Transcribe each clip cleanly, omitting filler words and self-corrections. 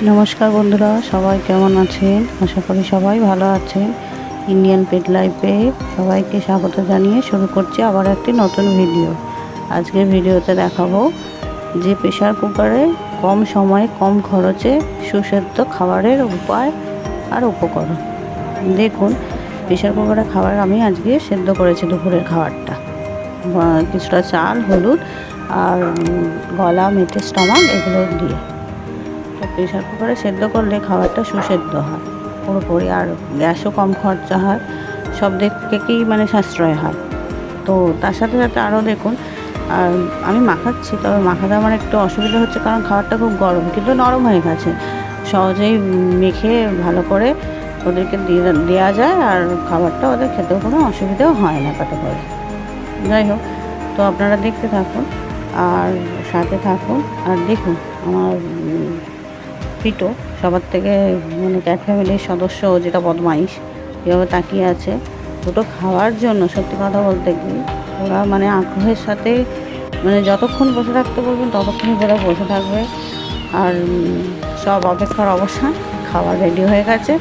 নমস্কার বন্ধুরা, সবাই কেমন আছেন? আশা করি সবাই ভালো আছেন। ইন্ডিয়ান পেট লাইফে সবাইকে স্বাগত জানিয়ে শুরু করছি আবার একটি নতুন ভিডিও। আজকের ভিডিওতে দেখাবো যে প্রেশার কুকারে কম সময়ে কম খরচে সুস্বাদু খাবারের উপায় আর উপকরণ। দেখুন, প্রেশার কুকারে খাবার আমি আজকে সেদ্ধ করেছি দুপুরের খাবারটা। কিছুটা চাল, হলুদ আর গলা, মেথি, স্টমাক এগুলো দিয়ে। তো প্রেশার কুকারে সেদ্ধ করলে খাবারটা সুসেদ্ধ হয় পুরোপুরি, আর গ্যাসও কম খরচা হয়, সব দিক থেকেই সাশ্রয় হয়। তো তার সাথে সাথে আরও দেখুন, আর আমি মাখাচ্ছি, তবে মাখাতে আমার একটু অসুবিধা হচ্ছে কারণ খাবারটা খুব গরম, কিন্তু নরম হয়ে গেছে। সহজেই মেখে ভালো করে ওদেরকে দেওয়া যায়, আর খাবারটা ওদের খেতেও কোনো অসুবিধাও হয় না তাতে করে। যাই হোক, তো আপনারা দেখতে থাকুন আর সাথে থাকুন। আর দেখুন, আমার পিটো সবার থেকে ক্যাট ফ্যামিলির সদস্য যেটা বদমাইশ কীভাবে তাকিয়ে আছে দুটো খাওয়ার জন্য। সত্যি কথা বলতে কি, ওরা আগ্রহের সাথে যতক্ষণ বসে থাকতে বলবেন ততক্ষণই ওরা বসে থাকবে। আর সব অপেক্ষার অবসান, খাবার রেডি হয়ে গেছে।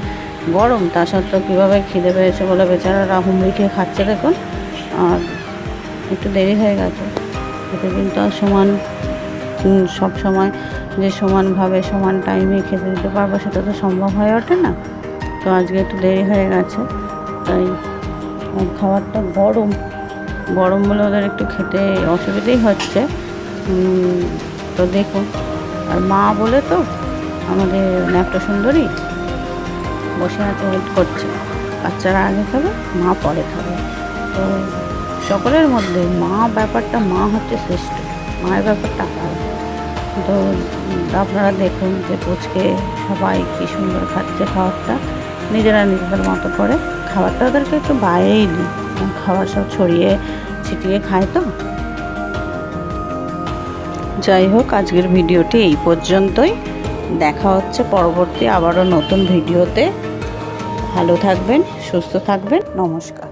গরম তা সত্ত্বেও কীভাবে খিদে পেয়েছে বলে বেচারারা হুমড়ি খেয়ে খাচ্ছে দেখুন। আর একটু দেরি হয়ে গেছে, খেতে কিন্তু আর সব সময় যে সমানভাবে সমান টাইমে খেতে দিতে পারবো সেটা তো সম্ভব হয়ে ওঠে না। তো আজকে একটু দেরি হয়ে গেছে, তাই খাবারটা গরম বলে ওদের একটু খেতে অসুবিধেই হচ্ছে। তো দেখুন, আর মা বলে তো আমাদের ন্যাপটা সুন্দরী বসে আছে, ওয়েট করছে। বাচ্চারা আগে খাবে, মা পরে খাবে। তো সকলের মধ্যে মা হচ্ছে শ্রেষ্ঠ, মায়ের ব্যাপারটা আলাদা। তো আপনারা দেখুন যে পুচকে সবাই কী সুন্দর খাচ্ছে খাবারটা, নিজেরা নিজেদের মতো করে। খাবারটা ওদেরকে একটু বাইরেই দিই, খাবার সব ছড়িয়ে ছিটিয়ে খায় তো। যাই হোক, আজকের ভিডিওটি এই পর্যন্তই। দেখা হচ্ছে পরবর্তী আবারও নতুন ভিডিওতে। ভালো থাকবেন, সুস্থ থাকবেন, নমস্কার।